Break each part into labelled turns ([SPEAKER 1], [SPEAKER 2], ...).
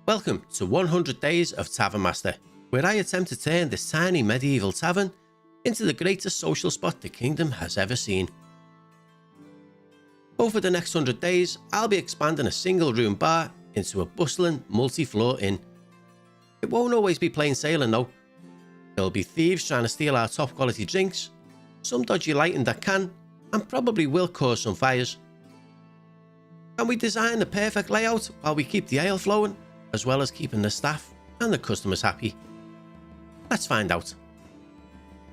[SPEAKER 1] Welcome to 100 Days of Tavern Master, where I attempt to turn this tiny medieval tavern into the greatest social spot the kingdom has ever seen. Over the next 100 days, I'll be expanding a single room bar into a bustling multi-floor inn. It won't always be plain sailing though. There'll be thieves trying to steal our top quality drinks, some dodgy lighting that can, and probably will cause some fires. Can we design the perfect layout while we keep the ale flowing, as well as keeping the staff and the customers happy? Let's find out.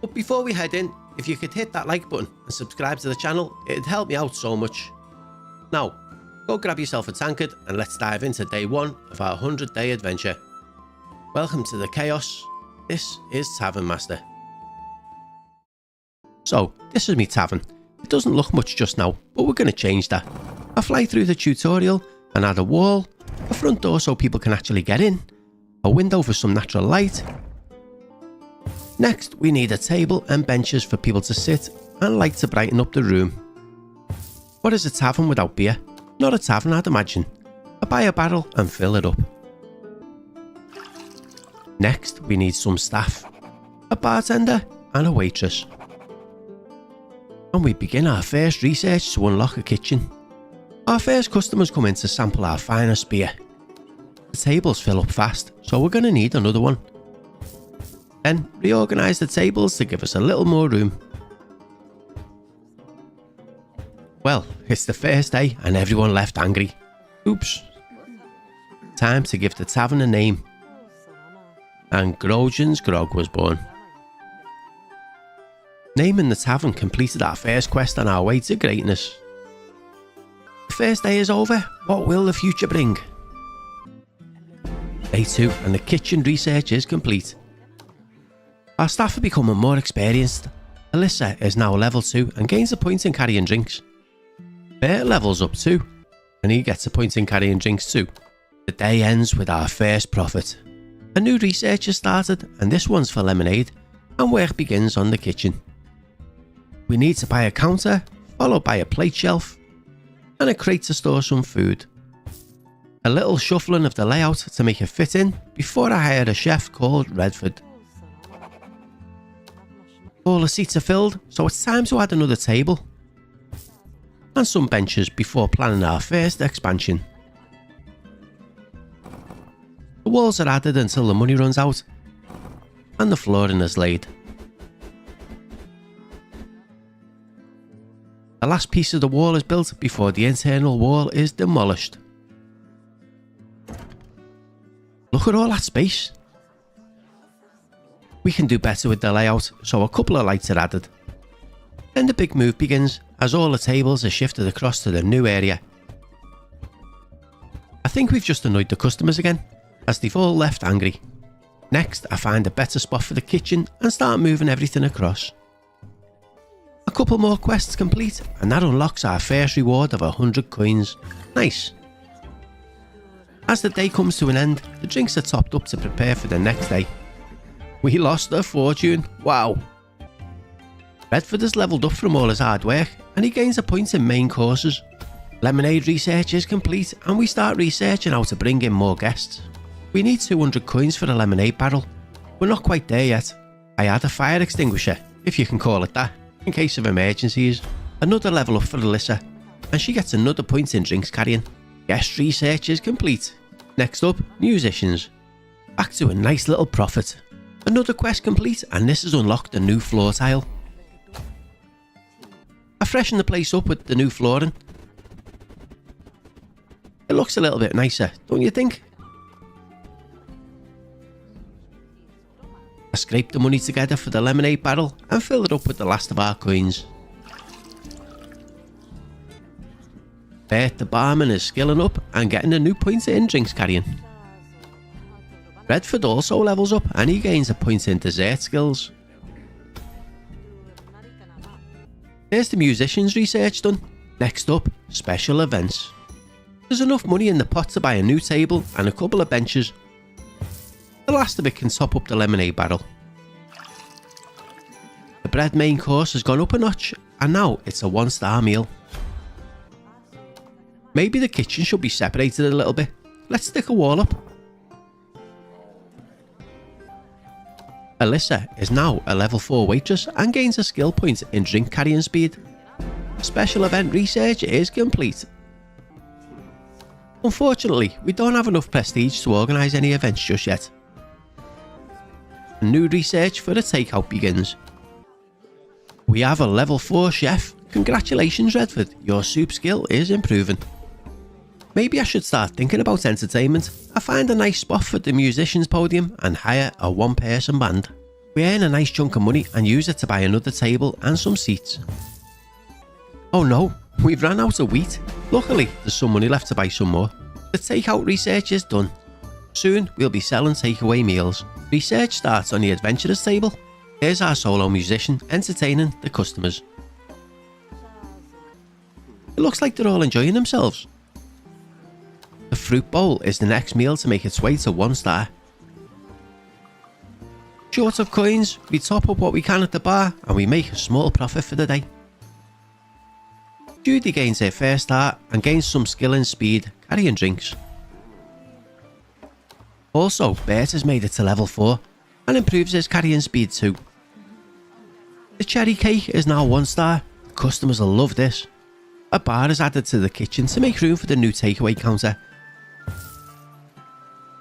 [SPEAKER 1] But before we head in, if you could hit that like button and subscribe to the channel, it'd help me out so much. Now, go grab yourself a tankard and let's dive into day 1 of our 100-day adventure. Welcome to the chaos. This is Tavern Master. So, this is me tavern. It doesn't look much just now, but we're going to change that. I'll fly through the tutorial and add a wall, a front door so people can actually get in, a window for some natural light. Next, we need a table and benches for people to sit and light to brighten up the room. What is a tavern without beer? Not a tavern, I'd imagine. I buy a barrel and fill it up. Next, we need some staff, a bartender and a waitress. And we begin our first research to unlock a kitchen. Our first customers come in to sample our finest beer. The tables fill up fast, so we're going to need another one. Then reorganise the tables to give us a little more room. Well, it's the first day and everyone left angry. Oops. Time to give the tavern a name. And Grojan's Grog was born. Naming the tavern completed our first quest on our way to greatness. The first day is over. What will the future bring? Day 2 and the kitchen research is complete. Our staff are becoming more experienced. Alyssa is now level 2 and gains a point in carrying drinks. Bert levels up 2 and he gets a point in carrying drinks too. The day ends with our first profit. A new research has started and this one's for lemonade, and work begins on the kitchen. We need to buy a counter, followed by a plate shelf and a crate to store some food. A little shuffling of the layout to make it fit in before I hired a chef called Redford. All the seats are filled, so it's time to add another table and some benches before planning our first expansion. The walls are added until the money runs out and the flooring is laid. The last piece of the wall is built before the internal wall is demolished. Look at all that space. We can do better with the layout, so a couple of lights are added. Then the big move begins as all the tables are shifted across to the new area. I think we've just annoyed the customers again, as they've all left angry. Next, I find a better spot for the kitchen and start moving everything across. A couple more quests complete and that unlocks our first reward of 100 coins. Nice. As the day comes to an end, the drinks are topped up to prepare for the next day. We lost a fortune. Wow. Redford has leveled up from all his hard work and he gains a point in main courses. Lemonade research is complete and we start researching how to bring in more guests. We need 200 coins for a lemonade barrel. We're not quite there yet. I add a fire extinguisher, if you can call it that, in case of emergencies. Another level up for Alyssa, and she gets another point in drinks carrying. Guest research is complete. Next up, musicians. Back to a nice little profit. Another quest complete and this has unlocked a new floor tile. I freshen the place up with the new flooring. It looks a little bit nicer, don't you think? I scrape the money together for the lemonade barrel and fill it up with the last of our coins. Bert the barman is skilling up and getting a new point in drinks carrying. Redford also levels up and he gains a point in dessert skills. Here's the musicians research done. Next up, special events. There's enough money in the pot to buy a new table and a couple of benches. The last of it can top up the lemonade barrel. The bread main course has gone up a notch and now it's a 1-star meal. Maybe the kitchen should be separated a little bit. Let's stick a wall up. Alyssa is now a level 4 waitress and gains a skill point in drink carrying speed. Special event research is complete. Unfortunately, we don't have enough prestige to organise any events just yet. New research for the takeout begins. We have a level 4 chef. Congratulations Redford, your soup skill is improving. Maybe I should start thinking about entertainment. I find a nice spot for the musicians podium and hire a one-person band. We earn a nice chunk of money and use it to buy another table and some seats. Oh no, we've ran out of wheat. Luckily, there's some money left to buy some more. The takeout research is done. Soon we'll be selling takeaway meals. Research starts on the adventurers table. Here's our solo musician entertaining the customers. It looks like they're all enjoying themselves. The fruit bowl is the next meal to make its way to 1 star. Short of coins, we top up what we can at the bar and we make a small profit for the day. Judy gains her first star and gains some skill and speed carrying drinks. Also, Bert has made it to level 4 and improves his carrying speed too. The cherry cake is now 1 star. Customers will love this. A bar is added to the kitchen to make room for the new takeaway counter.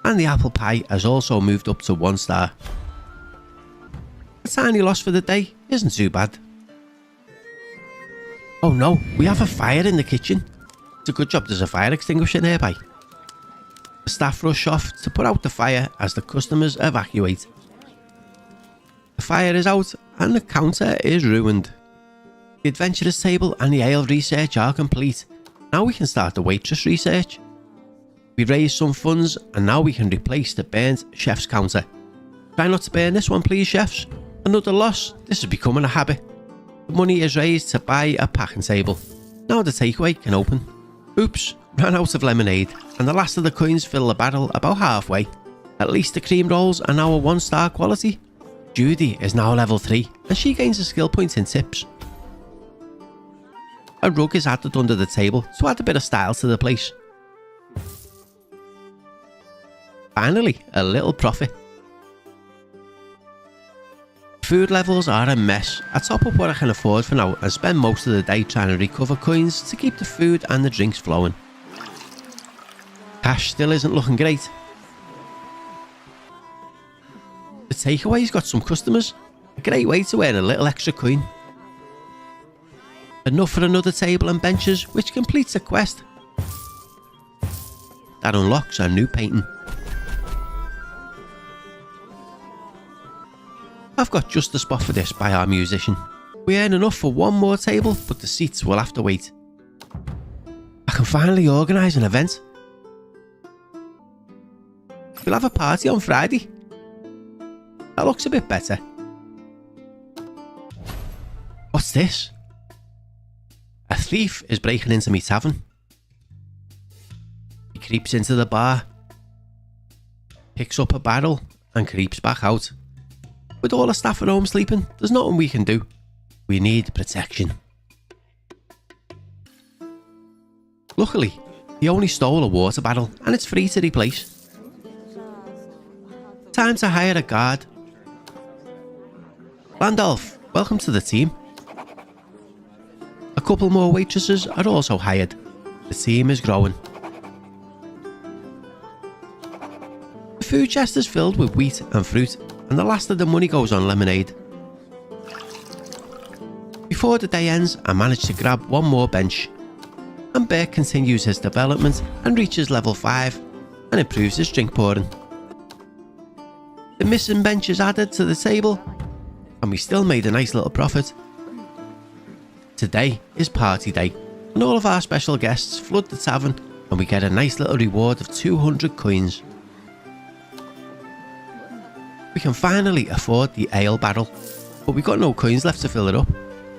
[SPEAKER 1] And the apple pie has also moved up to 1 star. A tiny loss for the day isn't too bad. Oh no, we have a fire in the kitchen. It's a good job there's a fire extinguisher nearby. The staff rush off to put out the fire as the customers evacuate. The fire is out and the counter is ruined. The adventurers table and the ale research are complete. Now we can start the waitress research. We raised some funds and now we can replace the burnt chef's counter. Try not to burn this one please chefs. Another loss, this is becoming a habit. The money is raised to buy a packing table. Now the takeaway can open. Oops, ran out of lemonade and the last of the coins fill the barrel about halfway. At least the cream rolls are now a 1 star quality. Judy is now level 3 and she gains a skill point in tips. A rug is added under the table to add a bit of style to the place. Finally, a little profit. Food levels are a mess. I top up what I can afford for now and spend most of the day trying to recover coins to keep the food and the drinks flowing. Cash still isn't looking great. The takeaway's got some customers. A great way to earn a little extra coin. Enough for another table and benches, which completes a quest. That unlocks a new painting. I've got just the spot for this by our musician. We earn enough for 1 more table, but the seats will have to wait. I can finally organise an event. We'll have a party on Friday. That looks a bit better. What's this? A thief is breaking into my tavern. He creeps into the bar, picks up a barrel and creeps back out. With all the staff at home sleeping, there's nothing we can do. We need protection. Luckily, he only stole a water barrel and it's free to replace. Time to hire a guard. Landolph, welcome to the team. A couple more waitresses are also hired. The team is growing. The food chest is filled with wheat and fruit, and the last of the money goes on lemonade. Before the day ends, I manage to grab 1 more bench, and Bert continues his development and reaches level 5 and improves his drink pouring. The missing bench is added to the table, and we still made a nice little profit. Today is party day, and all of our special guests flood the tavern, and we get a nice little reward of 200 coins. We can finally afford the ale barrel, but we got no coins left to fill it up.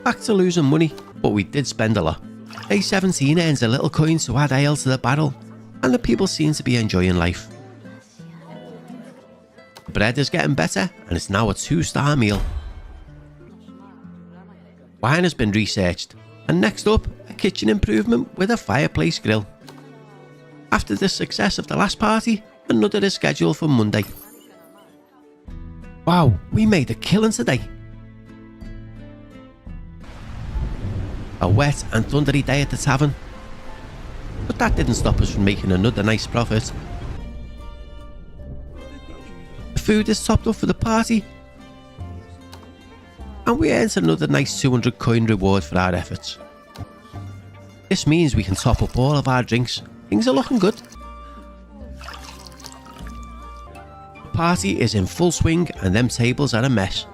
[SPEAKER 1] Back to losing money, but we did spend a lot. Day 17 earns a little coin to add ale to the barrel, and the people seem to be enjoying life. The bread is getting better, and it's now a 2-star meal. Wine has been researched, and next up, a kitchen improvement with a fireplace grill. After the success of the last party, another is scheduled for Monday. Wow, we made a killing today. A wet and thundery day at the tavern. But that didn't stop us from making another nice profit. The food is topped up for the party. And we earned another nice 200 coin reward for our efforts. This means we can top up all of our drinks. Things are looking good. The party is in full swing and them tables are a mess.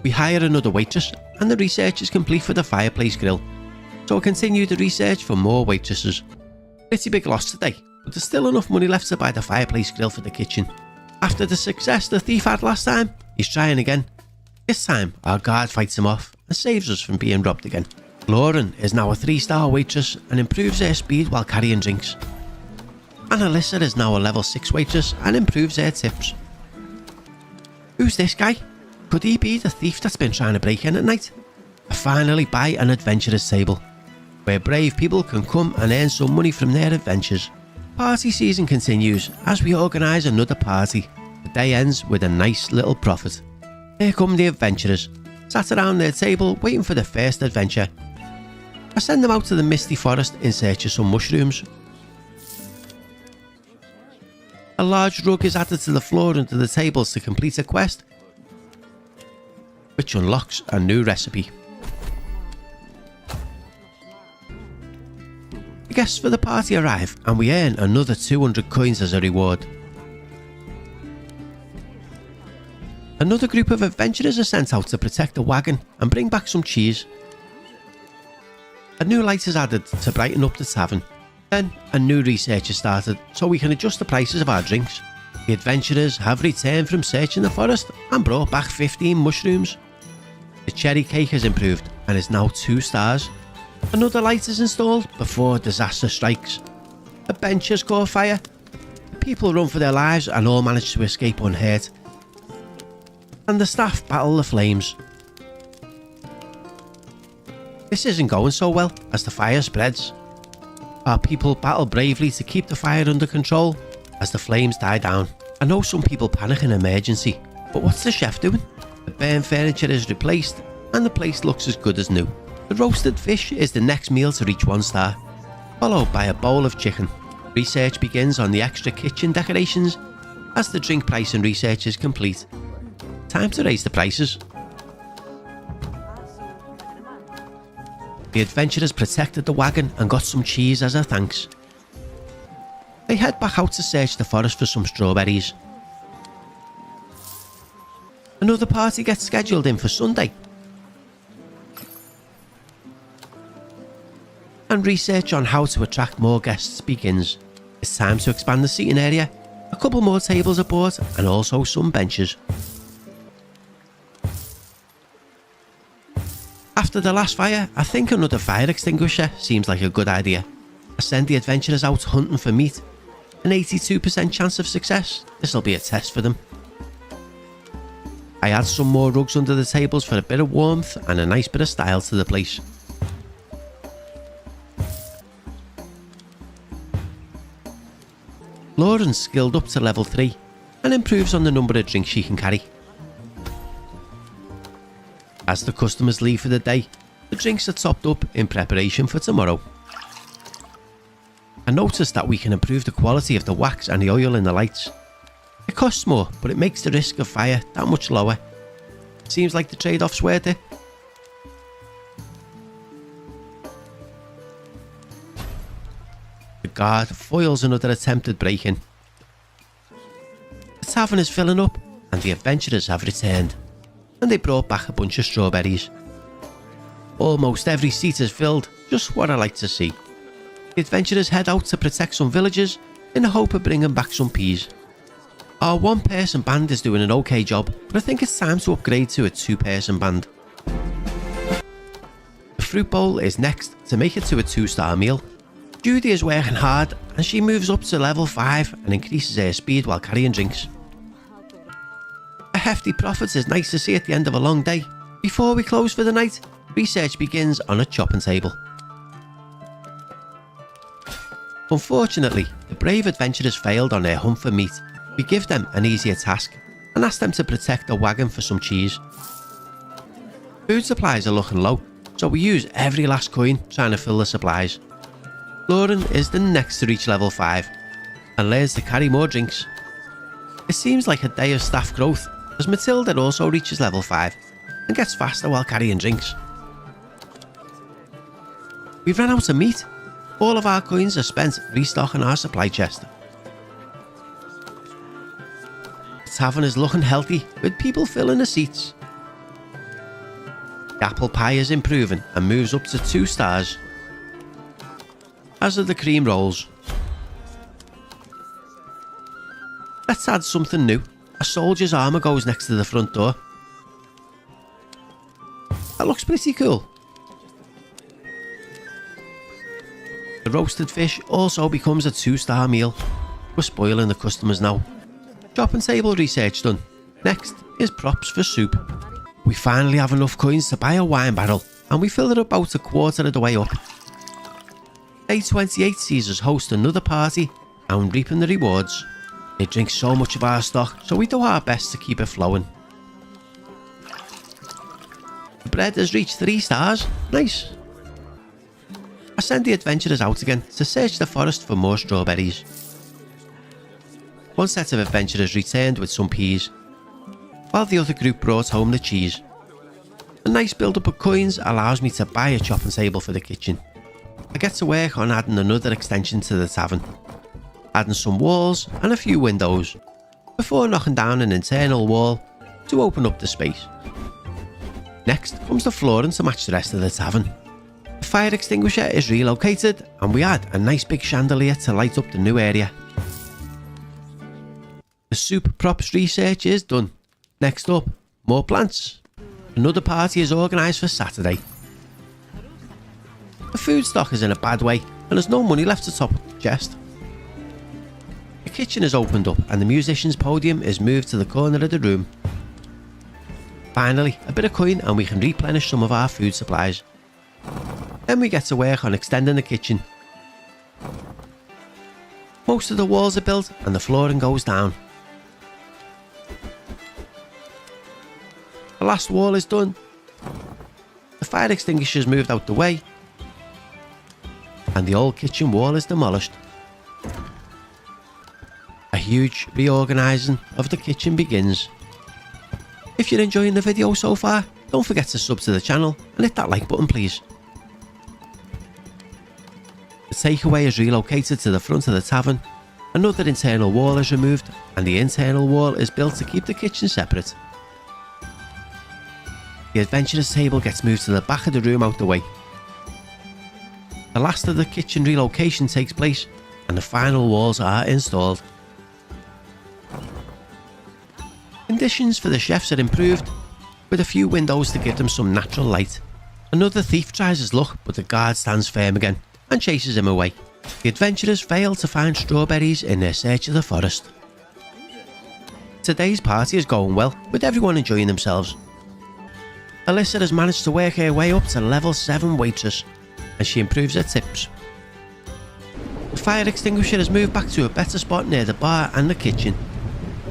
[SPEAKER 1] We hire another waitress and the research is complete for the fireplace grill. So we'll continue the research for more waitresses. Pretty big loss today, but there's still enough money left to buy the fireplace grill for the kitchen. After the success the thief had last time, he's trying again. This time, our guard fights him off and saves us from being robbed again. Lauren is now a 3-star waitress and improves her speed while carrying drinks. And Alyssa is now a level 6 waitress and improves her tips. Who's this guy? Could he be the thief that's been trying to break in at night? I finally buy an adventurer's table, where brave people can come and earn some money from their adventures. Party season continues as we organise another party. The day ends with a nice little profit. Here come the adventurers, sat around their table waiting for the first adventure. I send them out to the misty forest in search of some mushrooms. A large rug is added to the floor under the tables to complete a quest, which unlocks a new recipe. The guests for the party arrive and we earn another 200 coins as a reward. Another group of adventurers are sent out to protect the wagon and bring back some cheese. A new light is added to brighten up the tavern. Then a new research is started so we can adjust the prices of our drinks. The adventurers have returned from searching the forest and brought back 15 mushrooms. The cherry cake has improved and is now 2 stars. Another light is installed before disaster strikes. A bench has caught fire. The people run for their lives and all manage to escape unhurt. And the staff battle the flames. This isn't going so well as the fire spreads. Our people battle bravely to keep the fire under control as the flames die down. I know some people panic in emergency, but what's the chef doing? The burnt furniture is replaced and the place looks as good as new. The roasted fish is the next meal to reach 1 star, followed by a bowl of chicken. Research begins on the extra kitchen decorations as the drink pricing research is complete. Time to raise the prices. The adventurers protected the wagon and got some cheese as a thanks. They head back out to search the forest for some strawberries. Another party gets scheduled in for Sunday. And research on how to attract more guests begins. It's time to expand the seating area. A couple more tables are bought and also some benches. After the last fire, I think another fire extinguisher seems like a good idea. I send the adventurers out hunting for meat. An 82% chance of success. This will be a test for them. I add some more rugs under the tables for a bit of warmth and a nice bit of style to the place. Lauren's skilled up to level 3 and improves on the number of drinks she can carry. As the customers leave for the day, the drinks are topped up in preparation for tomorrow. I noticed that we can improve the quality of the wax and the oil in the lights. It costs more, but it makes the risk of fire that much lower. Seems like the trade-off's worth it. The guard foils another attempted break-in. The tavern is filling up and the adventurers have returned. And they brought back a bunch of strawberries. Almost every seat is filled, just what I like to see. The adventurers head out to protect some villagers in the hope of bringing back some peas. Our 1-person band is doing an okay job, but I think it's time to upgrade to a 2-person band. The fruit bowl is next to make it to a 2-star meal. Judy is working hard and she moves up to level 5 and increases her speed while carrying drinks. A hefty profit is nice to see at the end of a long day. Before we close for the night, research begins on a chopping table. Unfortunately, the brave adventurers failed on their hunt for meat. We give them an easier task, and ask them to protect the wagon for some cheese. Food supplies are looking low, so we use every last coin trying to fill the supplies. Lauren is the next to reach level 5 and learns to carry more drinks. It seems like a day of staff growth as Matilda also reaches level 5 and gets faster while carrying drinks. We've run out of meat. All of our coins are spent restocking our supply chest. The tavern is looking healthy with people filling the seats. The apple pie is improving and moves up to 2 stars, as are the cream rolls. Let's add something new. A soldier's armour goes next to the front door. That looks pretty cool. The roasted fish also becomes a 2-star meal. We're spoiling the customers now. Shopping table research done. Next is props for soup. We finally have enough coins to buy a wine barrel, and we fill it about a quarter of the way up. Day 28 sees us host another party and reaping the rewards. They drink so much of our stock, so we do our best to keep it flowing. The bread has reached 3 stars. Nice. I send the adventurers out again to search the forest for more strawberries. One set of adventurers returned with some peas, while the other group brought home the cheese. A nice build-up of coins allows me to buy a chopping table for the kitchen. I get to work on adding another extension to the tavern, adding some walls and a few windows, before knocking down an internal wall to open up the space. Next comes the flooring to match the rest of the tavern. The fire extinguisher is relocated and we add a nice big chandelier to light up the new area. The soup props research is done. Next up, more plants. Another party is organised for Saturday. The food stock is in a bad way and there's no money left to top the chest. The kitchen is opened up and the musician's podium is moved to the corner of the room. Finally, a bit of coin and we can replenish some of our food supplies. Then we get to work on extending the kitchen. Most of the walls are built and the flooring goes down. The last wall is done. The fire extinguisher is moved out the way and the old kitchen wall is demolished. A huge reorganising of the kitchen begins. If you're enjoying the video so far, don't forget to sub to the channel and hit that like button please. The takeaway is relocated to the front of the tavern, another internal wall is removed and the internal wall is built to keep the kitchen separate. The adventurers table gets moved to the back of the room out the way. The last of the kitchen relocation takes place and the final walls are installed. Conditions for the chefs are improved, with a few windows to give them some natural light. Another thief tries his luck but the guard stands firm again and chases him away. The adventurers fail to find strawberries in their search of the forest. Today's party is going well, with everyone enjoying themselves. Alyssa has managed to work her way up to level 7 waitress, and she improves her tips. The fire extinguisher has moved back to a better spot near the bar and the kitchen.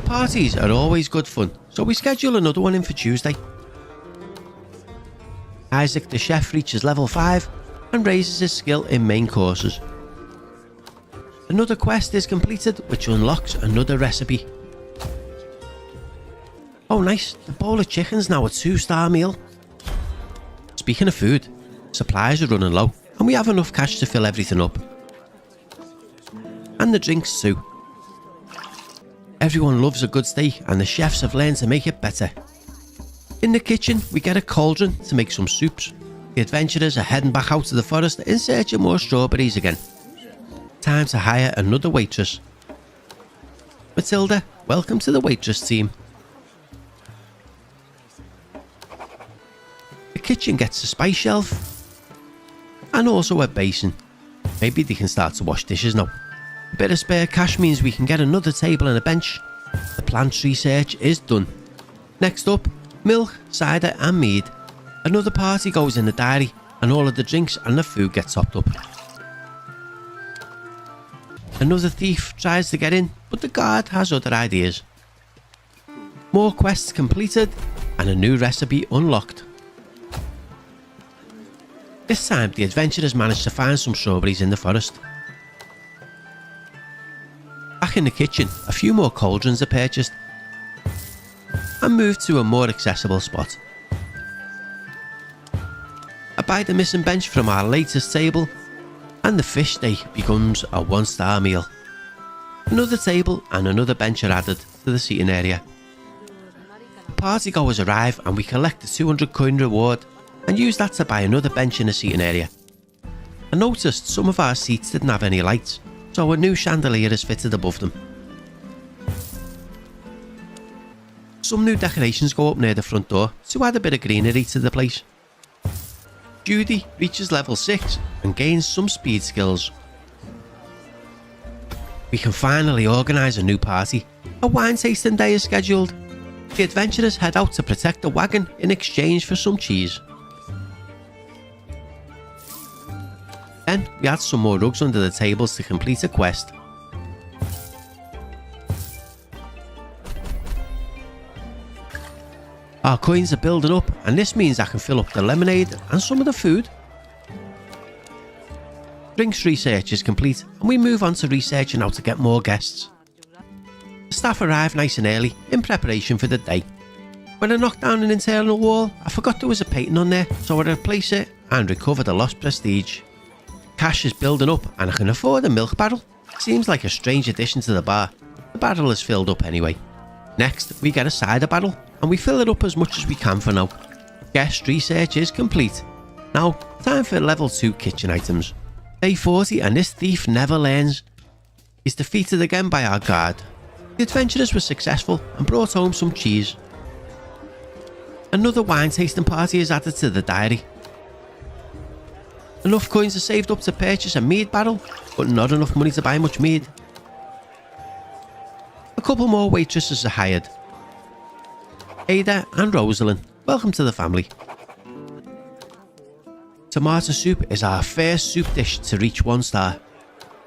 [SPEAKER 1] Parties are always good fun, so we schedule another one in for Tuesday. Isaac the chef reaches level 5 and raises his skill in main courses. Another quest is completed which unlocks another recipe. Oh nice, the bowl of chicken's now a 2-star meal. Speaking of food, supplies are running low and we have enough cash to fill everything up. And the drinks too. Everyone loves a good steak and the chefs have learned to make it better. In the kitchen we get a cauldron to make some soups. The adventurers are heading back out to the forest in search of more strawberries again. Time to hire another waitress. Matilda, welcome to the waitress team. The kitchen gets a spice shelf and also a basin. Maybe they can start to wash dishes now. A bit of spare cash means we can get another table and a bench. The plants research is done. Next up, milk, cider and mead. Another party goes in the diary and all of the drinks and the food get topped up. Another thief tries to get in, but the guard has other ideas. More quests completed and a new recipe unlocked. This time the adventurers managed to find some strawberries in the forest. Back in the kitchen, a few more cauldrons are purchased and moved to a more accessible spot. I buy the missing bench from our latest table and the fish steak becomes a 1-star meal. Another table and another bench are added to the seating area. Partygoers arrive and we collect the 200 coin reward and use that to buy another bench in the seating area. I noticed some of our seats didn't have any lights, so a new chandelier is fitted above them. Some new decorations go up near the front door to add a bit of greenery to the place. Judy reaches level 6 and gains some speed skills. We can finally organise a new party. A wine tasting day is scheduled. The adventurers head out to protect the wagon in exchange for some cheese. Then we add some more rugs under the tables to complete a quest. Our coins are building up and this means I can fill up the lemonade and some of the food. Drinks research is complete and we move on to researching how to get more guests. The staff arrive nice and early in preparation for the day. When I knocked down an internal wall, I forgot there was a painting on there, so I replace it and recover the lost prestige. Cash is building up and I can afford a milk barrel. Seems like a strange addition to the bar. The barrel is filled up anyway. Next, we get a cider barrel and we fill it up as much as we can for now. Guest research is complete. Now, time for level 2 kitchen items. Day 40 and this thief never learns. He's defeated again by our guard. The adventurers were successful and brought home some cheese. Another wine tasting party is added to the diary. Enough coins are saved up to purchase a mead barrel, but not enough money to buy much mead. A couple more waitresses are hired. Ada and Rosalind, welcome to the family. Tomato soup is our first soup dish to reach 1 star.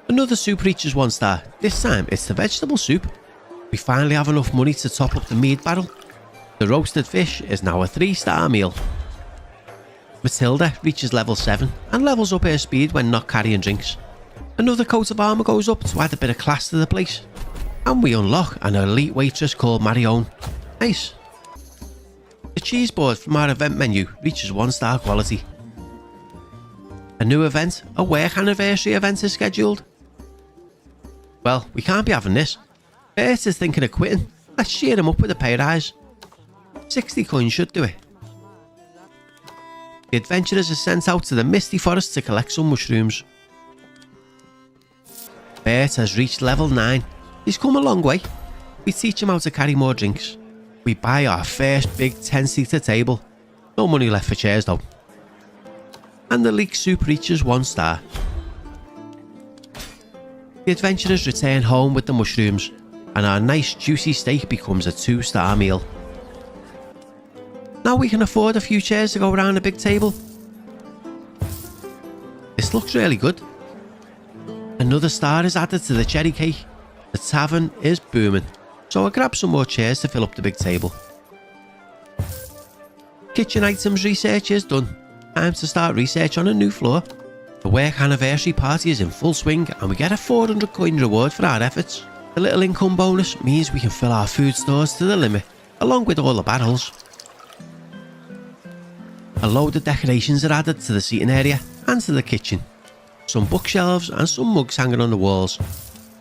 [SPEAKER 1] Another soup reaches 1 star, this time it's the vegetable soup. We finally have enough money to top up the mead barrel. The roasted fish is now a 3-star meal. Matilda reaches level 7 and levels up her speed when not carrying drinks. Another coat of armour goes up to add a bit of class to the place. And we unlock an elite waitress called Marion. Nice. The cheese board from our event menu reaches 1-star quality. A new event, a work anniversary event is scheduled. Well, we can't be having this. Bert is thinking of quitting. Let's cheer him up with a pay rise. 60 coins should do it. The adventurers are sent out to the misty forest to collect some mushrooms. Bert has reached level 9. He's come a long way. We teach him how to carry more drinks. We buy our first big 10-seater table. No money left for chairs though. And the leek soup reaches 1 star. The adventurers return home with the mushrooms and our nice juicy steak becomes a 2-star meal. Now we can afford a few chairs to go around a big table. This looks really good. Another star is added to the cherry cake. The tavern is booming, so I grab some more chairs to fill up the big table. Kitchen items research is done. Time to start research on a new floor. The work anniversary party is in full swing and we get a 400 coin reward for our efforts. The little income bonus means we can fill our food stores to the limit, along with all the barrels. A load of decorations are added to the seating area and to the kitchen. Some bookshelves and some mugs hanging on the walls.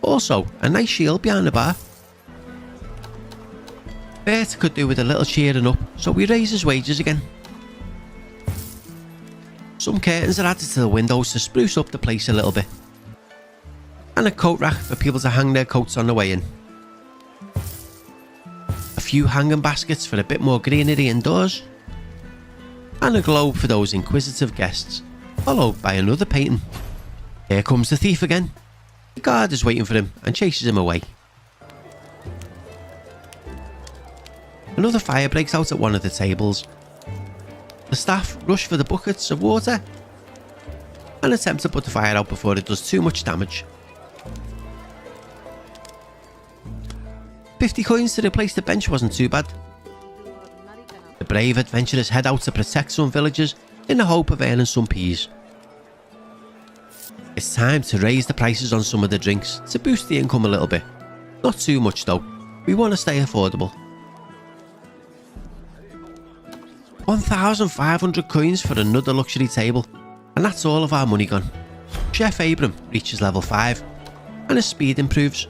[SPEAKER 1] Also, a nice shield behind the bar. Bert could do with a little cheering up, so we raise his wages again. Some curtains are added to the windows to spruce up the place a little bit. And a coat rack for people to hang their coats on the way in. A few hanging baskets for a bit more greenery indoors. And a globe for those inquisitive guests, followed by another painting. Here comes the thief again. The guard is waiting for him and chases him away. Another fire breaks out at one of the tables. The staff rush for the buckets of water and attempt to put the fire out before it does too much damage. 50 coins to replace the bench wasn't too bad. The brave adventurers head out to protect some villagers in the hope of earning some peas. It's time to raise the prices on some of the drinks to boost the income a little bit. Not too much though, we want to stay affordable. 1,500 coins for another luxury table, and that's all of our money gone. Chef Abram reaches level 5 and his speed improves.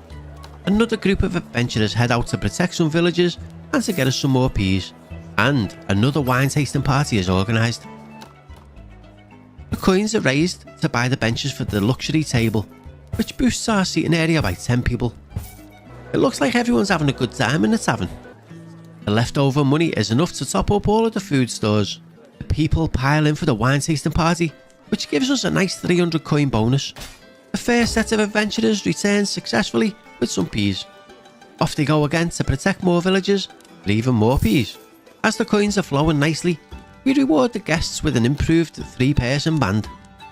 [SPEAKER 1] Another group of adventurers head out to protect some villagers and to get us some more peas, and another wine tasting party is organised. The coins are raised to buy the benches for the luxury table, which boosts our seating area by 10 people. It looks like everyone's having a good time in the tavern. The leftover money is enough to top up all of the food stores. The people pile in for the wine tasting party, which gives us a nice 300 coin bonus. The first set of adventurers returns successfully with some peas. Off they go again to protect more villagers for even more peas. As the coins are flowing nicely, we reward the guests with an improved 3-person band.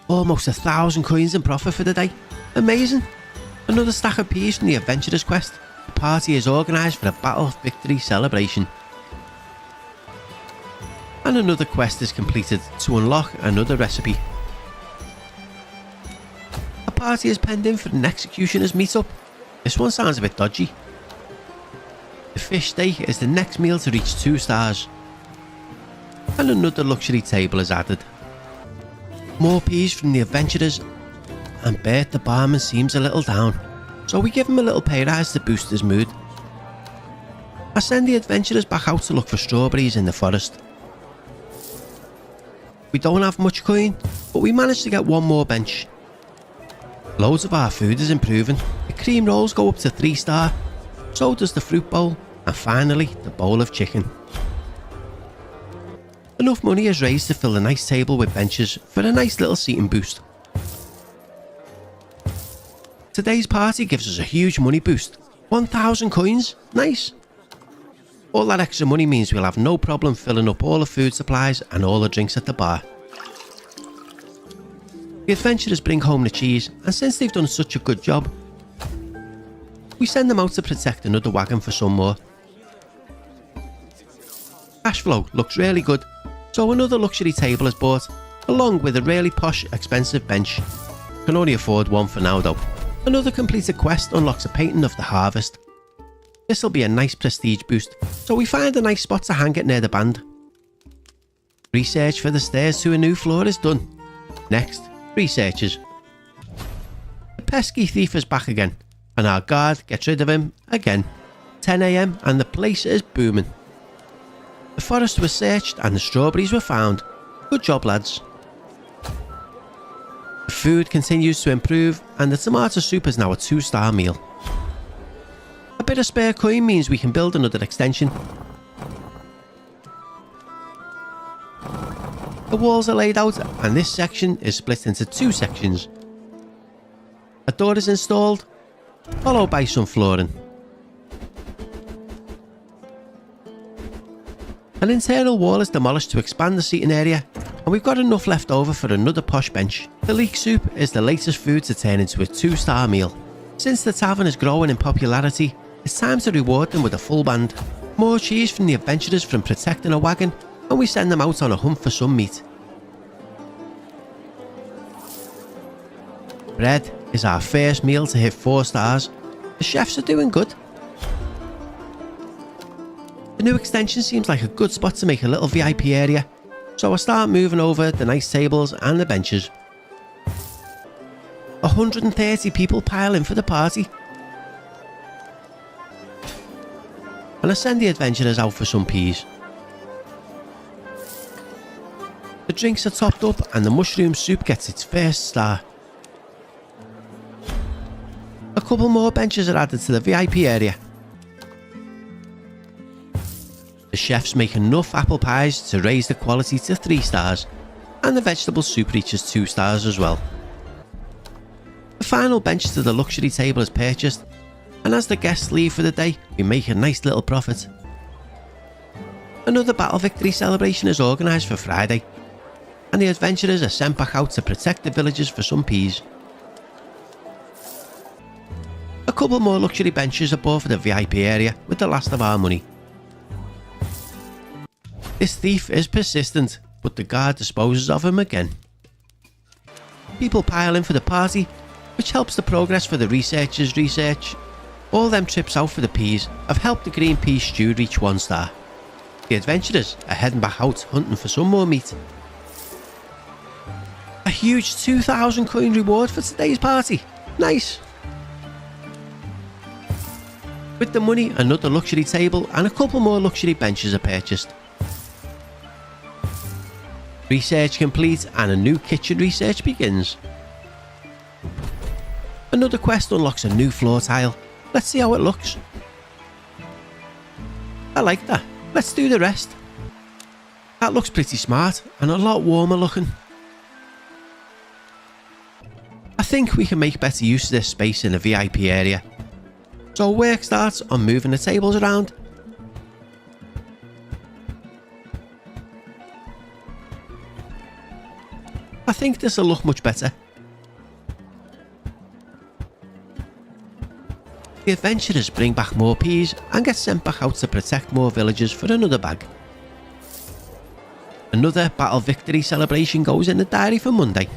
[SPEAKER 1] Almost 1,000 coins in profit for the day. Amazing! Another stack of peas from the adventurers quest. The party is organised for a battle victory celebration. And another quest is completed to unlock another recipe. A party is penned in for an executioner's meetup. This one sounds a bit dodgy. The fish steak is the next meal to reach 2 stars. And another luxury table is added. More peas from the adventurers, and Bert the barman seems a little down, so we give him a little pay rise to boost his mood. I send the adventurers back out to look for strawberries in the forest. We don't have much coin, but we managed to get one more bench. Loads of our food is improving. The cream rolls go up to 3 star, so does the fruit bowl, and finally the bowl of chicken. Enough money is raised to fill a nice table with benches for a nice little seating boost. Today's party gives us a huge money boost. 1,000 coins, nice. All that extra money means we'll have no problem filling up all the food supplies and all the drinks at the bar. The adventurers bring home the cheese, and since they've done such a good job, we send them out to protect another wagon for some more. Cash flow looks really good, so another luxury table is bought, along with a really posh, expensive bench. Can only afford one for now though. Another completed quest unlocks a painting of the harvest. This'll be a nice prestige boost, so we find a nice spot to hang it near the band. Research for the stairs to a new floor is done. Next, researchers. The pesky thief is back again, and our guard gets rid of him again. 10 AM and the place is booming. The forest was searched and the strawberries were found. Good job, lads. The food continues to improve and the tomato soup is now a 2-star meal. A bit of spare coin means we can build another extension. The walls are laid out and this section is split into 2 sections. A door is installed, followed by some flooring. An internal wall is demolished to expand the seating area, and we've got enough left over for another posh bench. The leek soup is the latest food to turn into a 2-star meal. Since the tavern is growing in popularity, it's time to reward them with a full band. More cheese from the adventurers from protecting a wagon, and we send them out on a hunt for some meat. Bread is our first meal to hit 4 stars. The chefs are doing good. The new extension seems like a good spot to make a little VIP area, so I start moving over the nice tables and the benches. 130 people pile in for the party. And I send the adventurers out for some peas. The drinks are topped up and the mushroom soup gets its first star. A couple more benches are added to the VIP area. The chefs make enough apple pies to raise the quality to 3 stars, and the vegetable soup reaches 2 stars as well. The final bench to the luxury table is purchased, and as the guests leave for the day, we make a nice little profit. Another battle victory celebration is organised for Friday, and the adventurers are sent back out to protect the villagers for some peas. A couple more luxury benches above the VIP area with the last of our money. This thief is persistent, but the guard disposes of him again. People pile in for the party, which helps the progress for the researchers' research. All them trips out for the peas have helped the green pea stew reach 1 star. The adventurers are heading back out hunting for some more meat. A huge 2,000 coin reward for today's party. Nice! With the money, another luxury table and a couple more luxury benches are purchased. Research complete and a new kitchen research begins. Another quest unlocks a new floor tile. Let's see how it looks. I like that. Let's do the rest. That looks pretty smart and a lot warmer looking. I think we can make better use of this space in the VIP area. So work starts on moving the tables around. I think this will look much better. The adventurers bring back more peas and get sent back out to protect more villagers for another bag. Another battle victory celebration goes in the diary for Monday.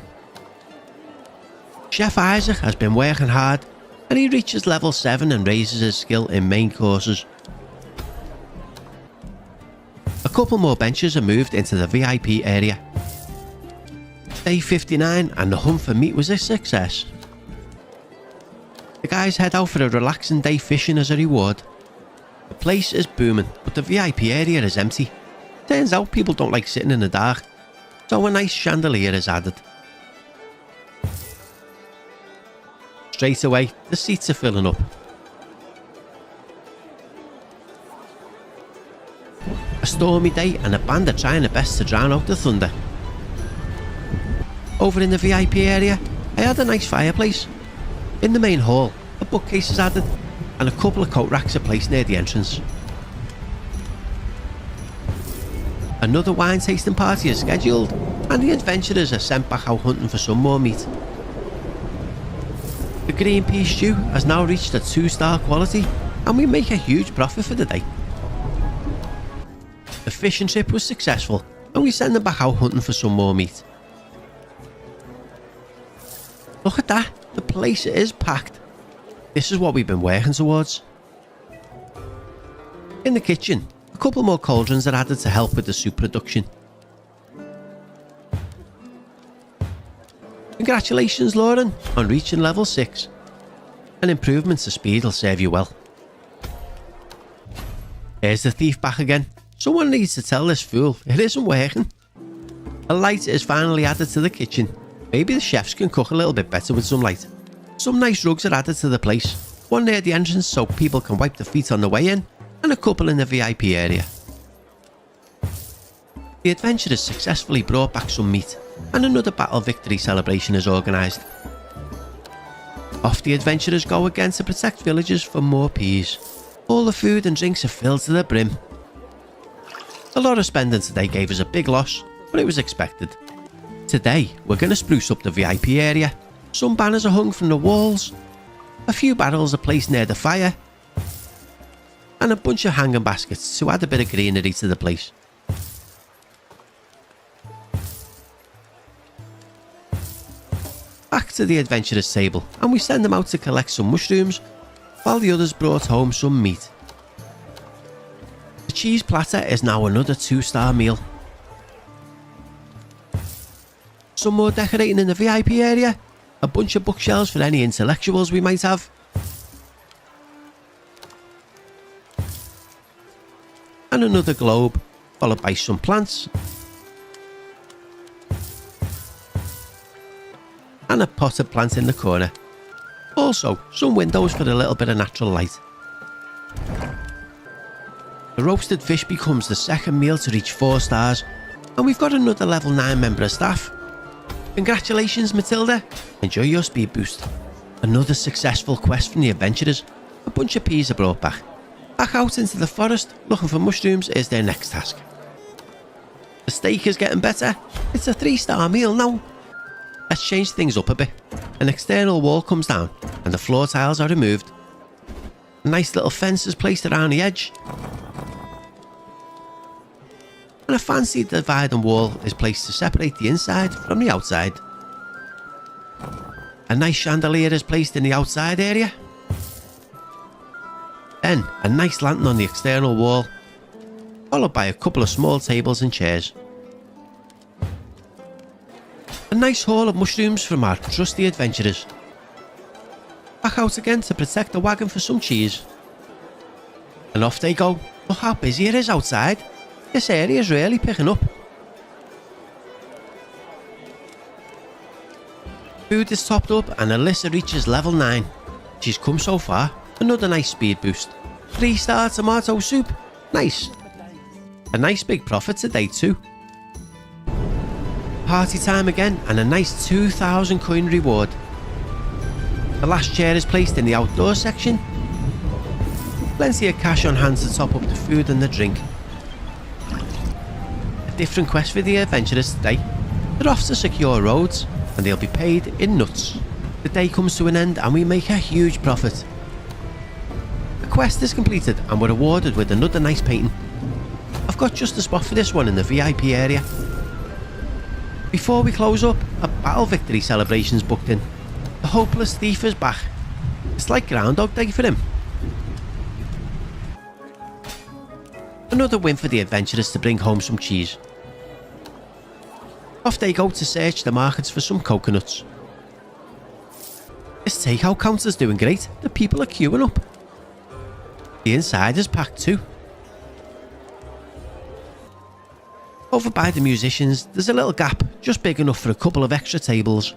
[SPEAKER 1] Chef Isaac has been working hard and he reaches level 7 and raises his skill in main courses. A couple more benches are moved into the VIP area. Day 59 and the hunt for meat was a success. The guys head out for a relaxing day fishing as a reward. The place is booming, but the VIP area is empty. Turns out people don't like sitting in the dark, so a nice chandelier is added. Straight away, the seats are filling up. A stormy day and a band are trying their best to drown out the thunder. Over in the VIP area, I had a nice fireplace. In the main hall, a bookcase is added and a couple of coat racks are placed near the entrance. Another wine tasting party is scheduled and the adventurers are sent back out hunting for some more meat. The green pea stew has now reached a 2-star quality and we make a huge profit for the day. The fishing trip was successful and we send them back out hunting for some more meat. Look at that, the place is packed. This is what we've been working towards. In the kitchen, a couple more cauldrons are added to help with the soup production. Congratulations Lauren on reaching level 6. An improvement to speed will serve you well. Here's the thief back again. Someone needs to tell this fool it isn't working. A light is finally added to the kitchen. Maybe the chefs can cook a little bit better with some light. Some nice rugs are added to the place. One near the entrance so people can wipe their feet on the way in, and a couple in the VIP area. The adventurers successfully brought back some meat, and another battle victory celebration is organised. Off the adventurers go again to protect villagers for more peas. All the food and drinks are filled to the brim. A lot of spending today gave us a big loss, but it was expected. Today, we're going to spruce up the VIP area. Some banners are hung from the walls. A few barrels are placed near the fire. And a bunch of hanging baskets to add a bit of greenery to the place. Back to the adventurers table and we send them out to collect some mushrooms while the others brought home some meat. The cheese platter is now another 2-star meal. Some more decorating in the VIP area, a bunch of bookshelves for any intellectuals we might have. And another globe, followed by some plants. And a potted plant in the corner. Also, some windows for a little bit of natural light. The roasted fish becomes the second meal to reach 4 stars, and we've got another level 9 member of staff. Congratulations Matilda, enjoy your speed boost. Another successful quest from the adventurers. A bunch of peas are brought back. Back out into the forest looking for mushrooms is their next task. The steak is getting better. It's a 3-star meal now. Let's change things up a bit. An external wall comes down and the floor tiles are removed. A nice little fence is placed around the edge. And a fancy dividing wall is placed to separate the inside from the outside. A nice chandelier is placed in the outside area. Then a nice lantern on the external wall, followed by a couple of small tables and chairs. A nice haul of mushrooms from our trusty adventurers. Back out again to protect the wagon for some cheese. And off they go. Look how busy it is outside. This area is really picking up. Food is topped up and Alyssa reaches level 9. She's come so far. Another nice speed boost. 3-star tomato soup. Nice. A nice big profit today too. Party time again and a nice 2,000 coin reward. The last chair is placed in the outdoor section. Plenty of cash on hand to top up the food and the drink. A different quest for the adventurers today. They're off to secure roads and they'll be paid in nuts. The day comes to an end and we make a huge profit. The quest is completed and we're awarded with another nice painting. I've got just a spot for this one in the VIP area. Before we close up, a battle victory celebration's booked in. The hopeless thief is back. It's like Groundhog Day for him. Another win for the adventurers to bring home some cheese. Off they go to search the markets for some coconuts. This takeout counter's doing great. The people are queuing up. The inside is packed too. Over by the musicians, there's a little gap, just big enough for a couple of extra tables.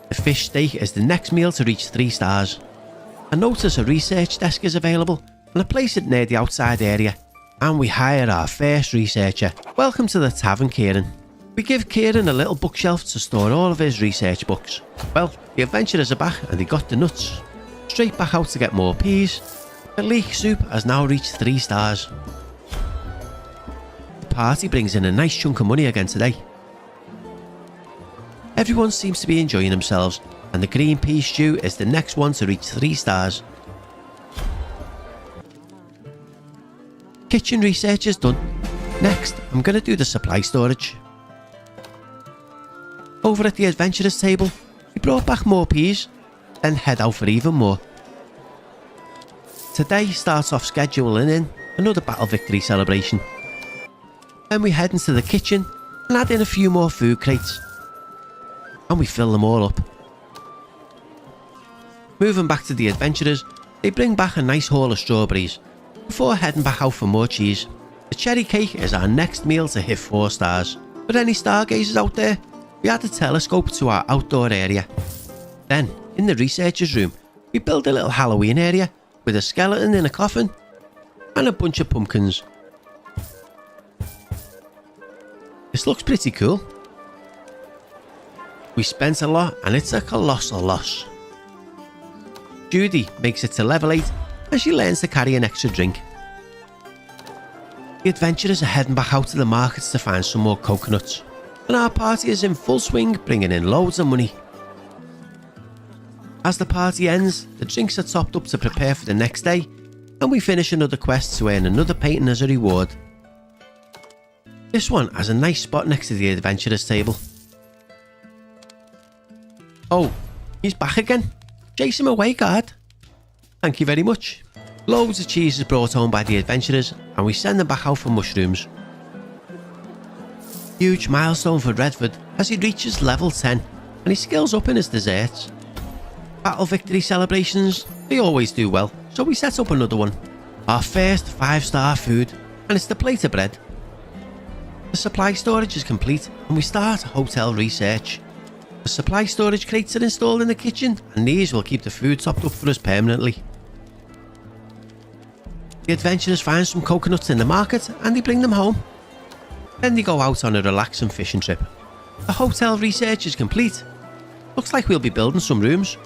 [SPEAKER 1] The fish steak is the next meal to reach 3 stars. I notice a research desk is available and I place it near the outside area. And we hire our first researcher. Welcome to the tavern, Kieran. We give Kieran a little bookshelf to store all of his research books. Well, the adventurers are back and they got the nuts. Straight back out to get more peas. The leek soup has now reached 3 stars. The party brings in a nice chunk of money again today. Everyone seems to be enjoying themselves and the green pea stew is the next one to reach 3 stars. Kitchen research is done. Next, I'm going to do the supply storage. Over at the adventurers table, we brought back more peas, then head out for even more. Today starts off scheduling in another battle victory celebration. Then we head into the kitchen and add in a few more food crates. And we fill them all up. Moving back to the adventurers, they bring back a nice haul of strawberries before heading back out for more cheese. The cherry cake is our next meal to hit 4 stars. For any stargazers out there, we add a telescope to our outdoor area. Then, in the researchers room, we build a little Halloween area with a skeleton in a coffin and a bunch of pumpkins. This looks pretty cool. We spent a lot and it's a colossal loss. Judy makes it to level 8 and she learns to carry an extra drink. The adventurers are heading back out to the markets to find some more coconuts. And our party is in full swing, bringing in loads of money. As the party ends, the drinks are topped up to prepare for the next day, and we finish another quest to earn another painting as a reward. This one has a nice spot next to the adventurers table. Oh, he's back again. Chase him away, guard. Thank you very much. Loads of cheese is brought home by the adventurers, and we send them back out for mushrooms. Huge milestone for Redford as he reaches level 10 and he skills up in his desserts. Battle victory celebrations, they always do well, so we set up another one. Our first 5-star food, and it's the plate of bread. The supply storage is complete and we start hotel research. The supply storage crates are installed in the kitchen and these will keep the food topped up for us permanently. The adventurers find some coconuts in the market and they bring them home. Then they go out on a relaxing fishing trip. The hotel research is complete. Looks like we'll be building some rooms.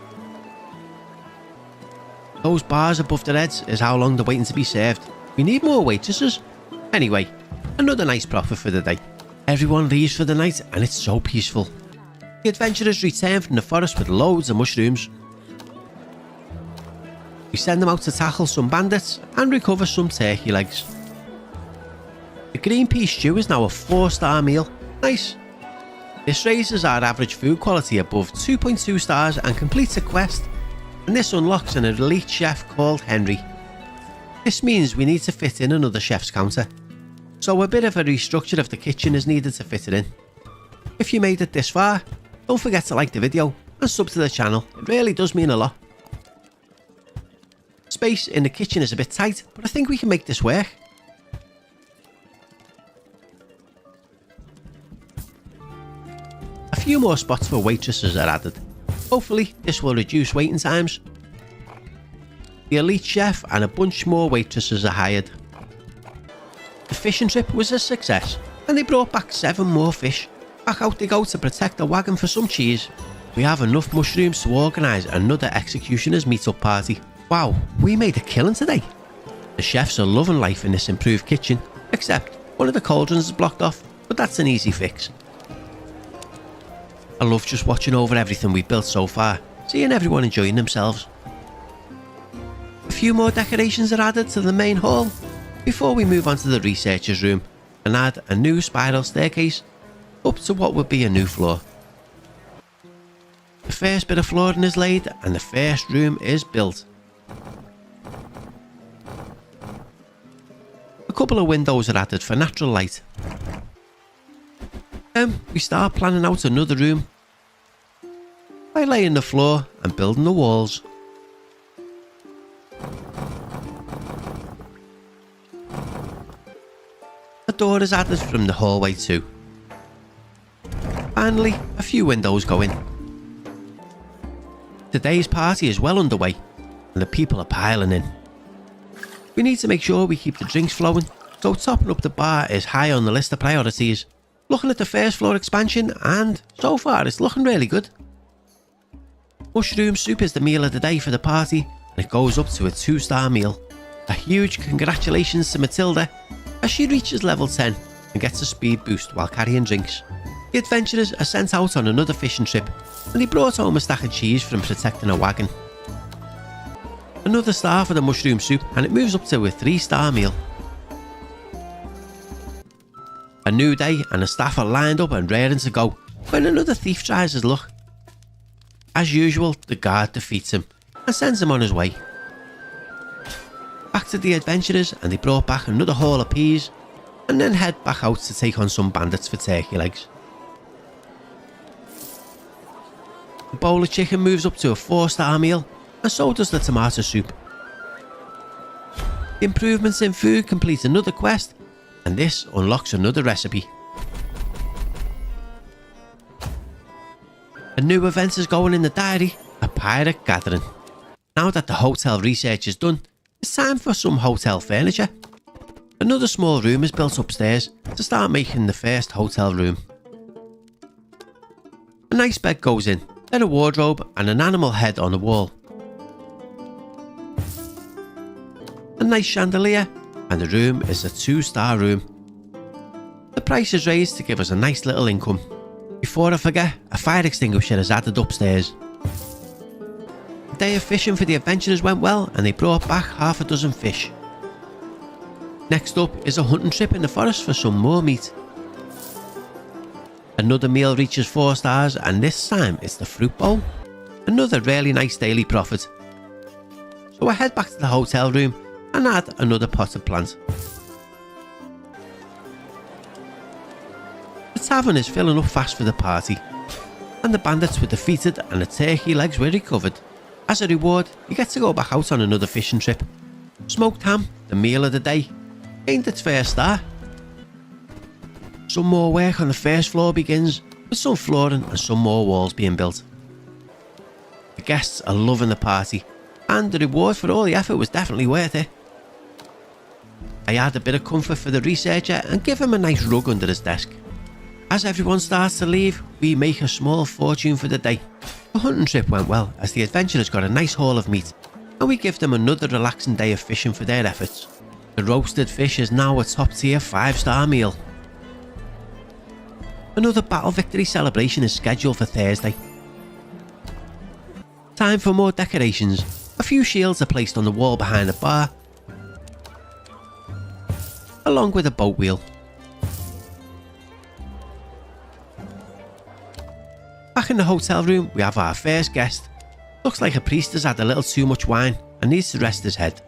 [SPEAKER 1] Those bars above their heads is how long they're waiting to be served. We need more waitresses. Anyway, another nice profit for the day. Everyone leaves for the night and it's so peaceful. The adventurers return from the forest with loads of mushrooms. We send them out to tackle some bandits and recover some turkey legs. The green pea stew is now a 4-star meal. Nice. This raises our average food quality above 2.2 stars and completes a quest, and this unlocks an elite chef called Henry. This means we need to fit in another chef's counter, so a bit of a restructure of the kitchen is needed to fit it in. If you made it this far, don't forget to like the video and sub to the channel, it really does mean a lot. Space in the kitchen is a bit tight, but I think we can make this work. A few more spots for waitresses are added. Hopefully this will reduce waiting times. The elite chef and a bunch more waitresses are hired. The fishing trip was a success and they brought back 7 more fish. Back out they go to protect the wagon for some cheese. We have enough mushrooms to organise another executioner's meet-up party. Wow, we made a killing today. The chefs are loving life in this improved kitchen, except one of the cauldrons is blocked off, but that's an easy fix. I love just watching over everything we've built so far, seeing everyone enjoying themselves. A few more decorations are added to the main hall before we move on to the researcher's room and add a new spiral staircase up to what would be a new floor. The first bit of flooring is laid and the first room is built. A couple of windows are added for natural light. Then we start planning out another room by laying the floor and building the walls. A door is added from the hallway too. Finally, a few windows go in. Today's party is well underway and the people are piling in. We need to make sure we keep the drinks flowing, so topping up the bar is high on the list of priorities. Looking at the first floor expansion and so far it's looking really good. Mushroom soup is the meal of the day for the party and it goes up to a 2-star meal. A huge congratulations to Matilda as she reaches level 10 and gets a speed boost while carrying drinks. The adventurers are sent out on another fishing trip and they brought home a stack of cheese from protecting a wagon. Another star for the mushroom soup and it moves up to a 3-star meal. A new day and the staff are lined up and raring to go when another thief tries his luck. As usual, the guard defeats him and sends him on his way. Back to the adventurers and they brought back another haul of peas and then head back out to take on some bandits for turkey legs. The bowl of chicken moves up to a 4-star meal and so does the tomato soup. The improvements in food complete another quest and this unlocks another recipe. A new event is going in the diary, a pirate gathering. Now that the hotel research is done, it's time for some hotel furniture. Another small room is built upstairs to start making the first hotel room. A nice bed goes in, then a wardrobe and an animal head on the wall. A nice chandelier and the room is a 2-star room. The price is raised to give us a nice little income. Before I forget, a fire extinguisher is added upstairs. The day of fishing for the adventurers went well and they brought back half a dozen fish. Next up is a hunting trip in the forest for some more meat. Another meal reaches 4 stars and this time it's the fruit bowl. Another really nice daily profit. So I head back to the hotel room and add another potted plant. The tavern is filling up fast for the party and the bandits were defeated and the turkey legs were recovered. As a reward, you get to go back out on another fishing trip. Smoked ham, the meal of the day, gained its 1st star. Some more work on the first floor begins with some flooring and some more walls being built. The guests are loving the party and the reward for all the effort was definitely worth it. I add a bit of comfort for the researcher and give him a nice rug under his desk. As everyone starts to leave, we make a small fortune for the day. The hunting trip went well as the adventurers got a nice haul of meat and we give them another relaxing day of fishing for their efforts. The roasted fish is now a top tier 5-star meal. Another battle victory celebration is scheduled for Thursday. Time for more decorations. A few shields are placed on the wall behind the bar, along with a boat wheel. Back in the hotel room, we have our first guest. Looks like a priest has had a little too much wine and needs to rest his head.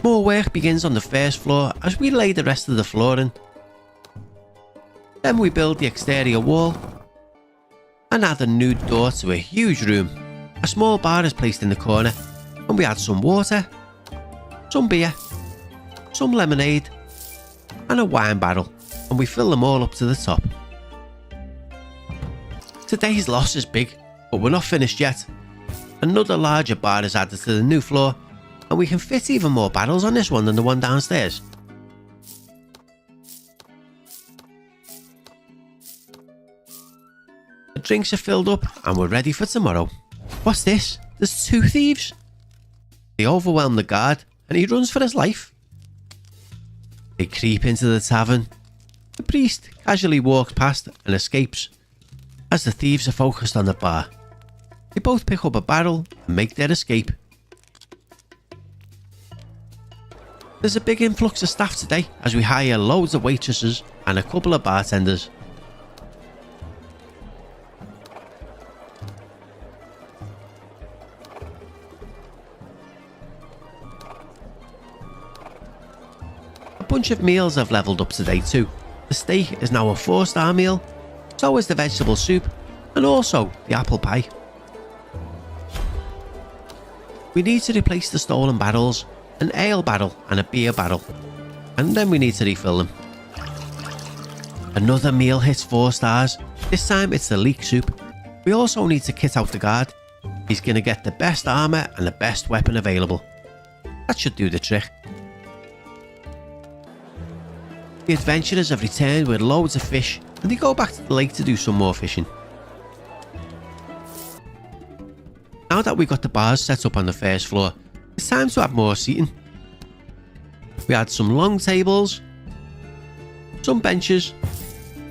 [SPEAKER 1] More work begins on the first floor as we lay the rest of the flooring. Then we build the exterior wall and add a new door to a huge room. A small bar is placed in the corner and we add some water, some beer, some lemonade and a wine barrel, and we fill them all up to the top. Today's loss is big, but we're not finished yet. Another larger bar is added to the new floor and we can fit even more barrels on this one than the one downstairs. The drinks are filled up and we're ready for tomorrow. What's this? There's 2 thieves. They overwhelm the guard and he runs for his life. They creep into the tavern. The priest casually walks past and escapes as the thieves are focused on the bar. They both pick up a barrel and make their escape. There's a big influx of staff today as we hire loads of waitresses and a couple of bartenders. A bunch of meals have levelled up today too. The steak is now a 4-star meal, so is the vegetable soup and also the apple pie. We need to replace the stolen barrels, an ale barrel and a beer barrel, and then we need to refill them. Another meal hits 4 stars, this time it's the leek soup. We also need to kit out the guard. He's going to get the best armour and the best weapon available. That should do the trick. The adventurers have returned with loads of fish and they go back to the lake to do some more fishing. Now that we've got the bars set up on the first floor, it's time to have more seating. We add some long tables, some benches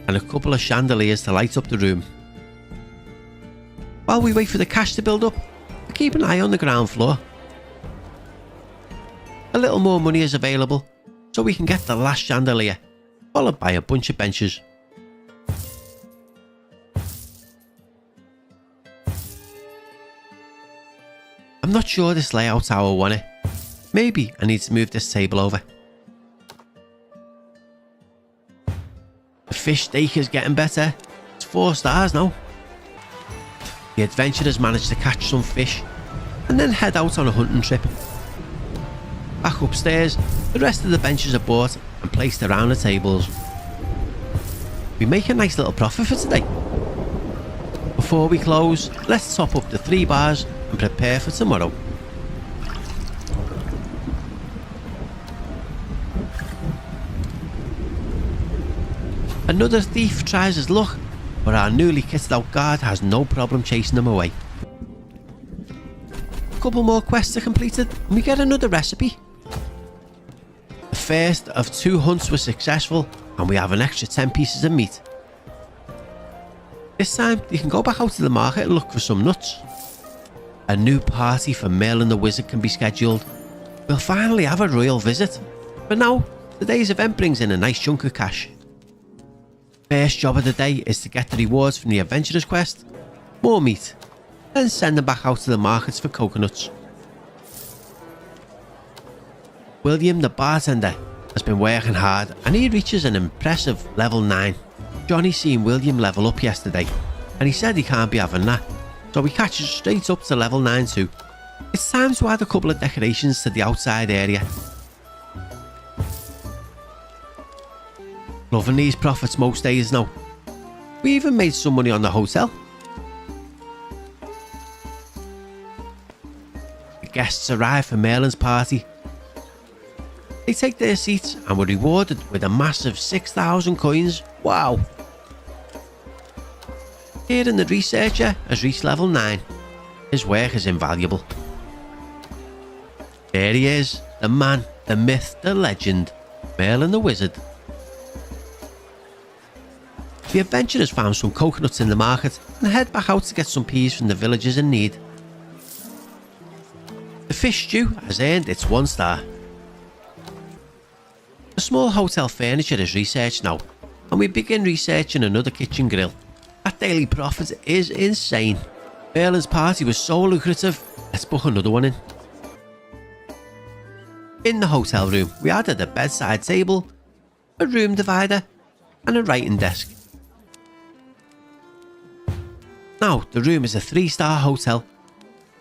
[SPEAKER 1] and a couple of chandeliers to light up the room. While we wait for the cash to build up, we keep an eye on the ground floor. A little more money is available so we can get the last chandelier, followed by a bunch of benches. I'm not sure this layout's how I want it. Maybe I need to move this table over. The fish steak is getting better. It's 4 stars now. The adventurers managed to catch some fish and then head out on a hunting trip. Back upstairs, the rest of the benches are bought and placed around the tables. We make a nice little profit for today. Before we close, let's top up the 3 bars and prepare for tomorrow. Another thief tries his luck, but our newly kitted out guard has no problem chasing him away. A couple more quests are completed and we get another recipe. The first of 2 hunts was successful and we have an extra 10 pieces of meat. This time you can go back out to the market and look for some nuts. A new party for Merlin the Wizard can be scheduled. We'll finally have a royal visit. But now, today's event brings in a nice chunk of cash. First job of the day is to get the rewards from the adventurer's quest, more meat, then send them back out to the markets for coconuts. William the bartender has been working hard and he reaches an impressive level 9. Johnny seen William level up yesterday and he said he can't be having that, so he catches straight up to level 9 too. It's time to add a couple of decorations to the outside area. Loving these profits most days now. We even made some money on the hotel. The guests arrive for Merlin's party. They take their seats and were rewarded with a massive 6,000 coins. Wow! Here the researcher has reached level 9. His work is invaluable. There he is, the man, the myth, the legend, Merlin the Wizard. The adventurers found some coconuts in the market and head back out to get some peas from the villagers in need. The fish stew has earned its 1 star. The small hotel furniture is researched now, and we begin researching another kitchen grill. That daily profit is insane. Merlin's party was so lucrative, let's book another one in. In the hotel room, we added a bedside table, a room divider, and a writing desk. Now, the room is a 3-star hotel.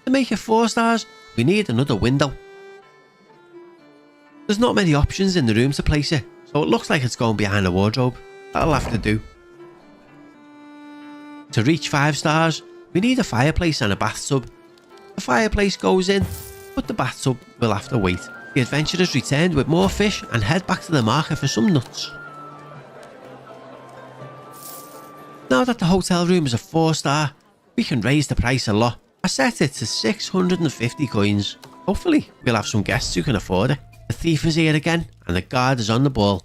[SPEAKER 1] To make it 4 stars, we need another window. There's not many options in the room to place it, so it looks like it's going behind a wardrobe. That'll have to do. To reach 5 stars, we need a fireplace and a bathtub. The fireplace goes in, but the bathtub will have to wait. The adventurers returned with more fish and head back to the market for some nuts. Now that the hotel room is a 4-star, we can raise the price a lot. I set it to 650 coins. Hopefully, we'll have some guests who can afford it. The thief is here again, and the guard is on the ball.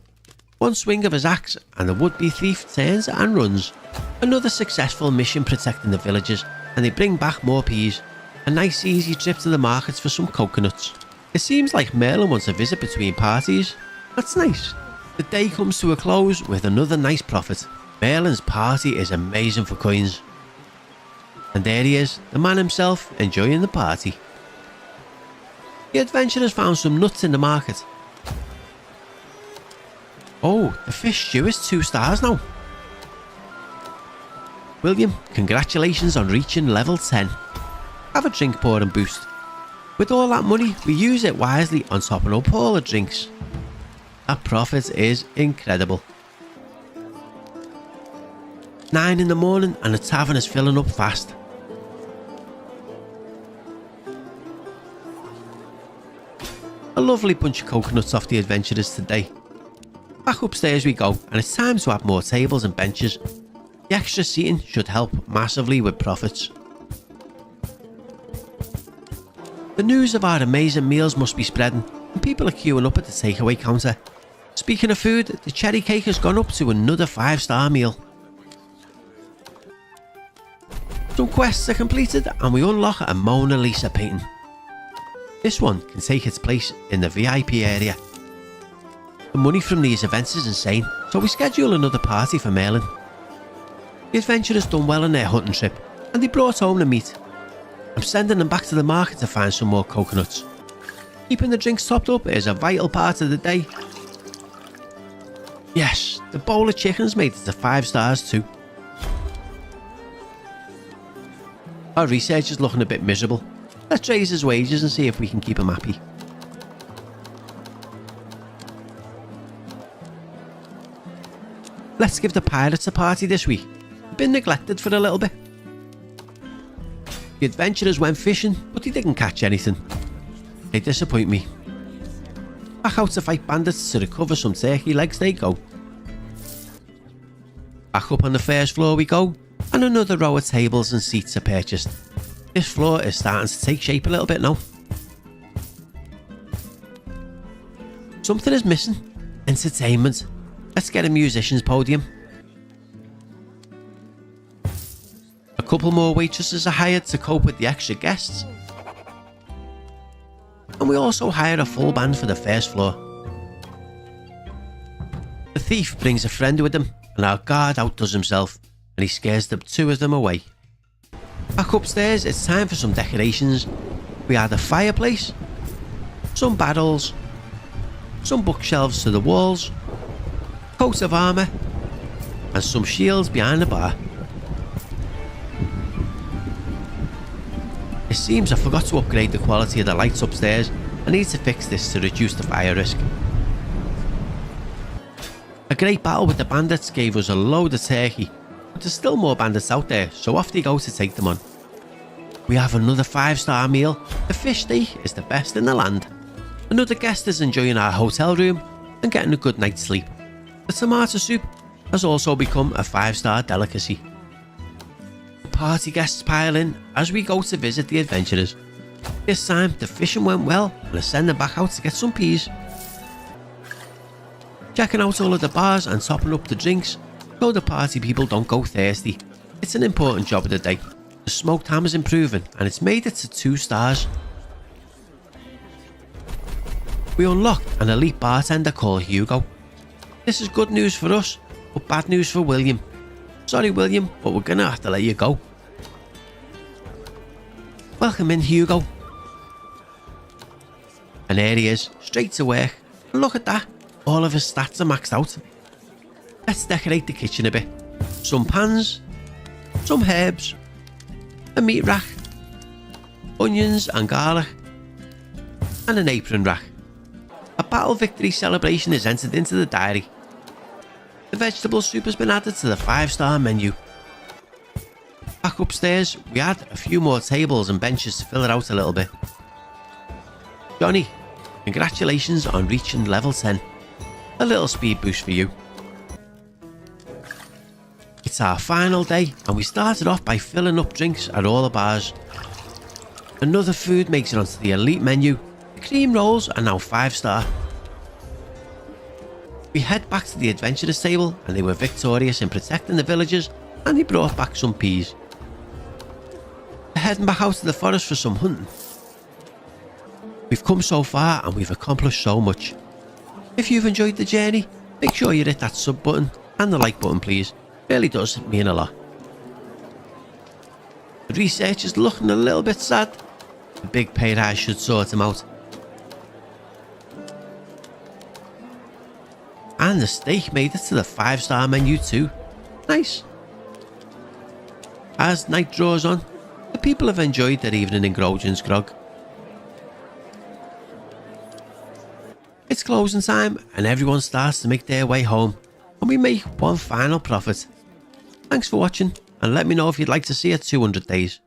[SPEAKER 1] One swing of his axe, and the would-be thief turns and runs. Another successful mission protecting the villagers, and they bring back more peas. A nice easy trip to the markets for some coconuts. It seems like Merlin wants a visit between parties. That's nice. The day comes to a close with another nice profit. Merlin's party is amazing for coins. And there he is, the man himself, enjoying the party. The adventurers found some nuts in the market. Oh, the fish stew is 2 stars now. William, congratulations on reaching level 10. Have a drink pour and boost. With all that money, we use it wisely on topping up all the drinks. That profit is incredible. 9 in the morning and the tavern is filling up fast. A lovely bunch of coconuts off the adventurers today. Back upstairs we go, and it's time to add more tables and benches. The extra seating should help massively with profits. The news of our amazing meals must be spreading, and people are queuing up at the takeaway counter. Speaking of food, the cherry cake has gone up to another 5-star meal. Some quests are completed and we unlock a Mona Lisa painting. This one can take its place in the VIP area. The money from these events is insane, so we schedule another party for Merlin. The adventurers done well on their hunting trip, and they brought home the meat. I'm sending them back to the market to find some more coconuts. Keeping the drinks topped up is a vital part of the day. Yes, the bowl of chickens made it to 5 stars too. Our research is looking a bit miserable. Let's raise his wages and see if we can keep him happy. Let's give the pirates a party this week. They've been neglected for a little bit. The adventurers went fishing, but they didn't catch anything. They disappoint me. Back out to fight bandits to recover some turkey legs they go. Back up on the first floor we go, and another row of tables and seats are purchased. This floor is starting to take shape a little bit now. Something is missing. Entertainment. Let's get a musician's podium. A couple more waitresses are hired to cope with the extra guests. And we also hire a full band for the first floor. The thief brings a friend with him, and our guard outdoes himself, and he scares the 2 of them away. Back upstairs, it's time for some decorations. We add a fireplace, some barrels, some bookshelves to the walls, coats of armour, and some shields behind the bar. It seems I forgot to upgrade the quality of the lights upstairs. I need to fix this to reduce the fire risk. A great battle with the bandits gave us a load of turkey, but there's still more bandits out there, so off they go to take them on. We have another 5-star meal. The fish steak is the best in the land. Another guest is enjoying our hotel room and getting a good night's sleep. The tomato soup has also become a 5-star delicacy. The party guests pile in as we go to visit the adventurers. This time the fishing went well and I send them back out to get some peas. Checking out all of the bars and topping up the drinks, so the party people don't go thirsty. It's an important job of the day. The smoked ham is improving and it's made it to 2 stars. We unlocked an elite bartender called Hugo. This is good news for us, but bad news for William. Sorry William, but we're gonna have to let you go. Welcome in Hugo. And there he is, straight to work. And look at that, all of his stats are maxed out. Let's decorate the kitchen a bit. Some pans, some herbs, a meat rack, onions and garlic, and an apron rack. A battle victory celebration is entered into the diary. The vegetable soup has been added to the 5-star menu. Back upstairs, we add a few more tables and benches to fill it out a little bit. Johnny, congratulations on reaching level 10. A little speed boost for you. It's our final day and we started off by filling up drinks at all the bars. Another food makes it onto the elite menu. The cream rolls are now 5-star. We head back to the adventurers table and they were victorious in protecting the villagers and they brought back some peas. We're heading back out to the forest for some hunting. We've come so far and we've accomplished so much. If you've enjoyed the journey, make sure you hit that sub button and the like button please. It really does mean a lot. The research is looking a little bit sad. The big pay rise should sort him out. And the steak made it to the 5-star menu too. Nice. As night draws on, the people have enjoyed their evening in Grojan's Grog. It's closing time and everyone starts to make their way home and we make one final profit. Thanks for watching and let me know if you'd like to see it 200 days.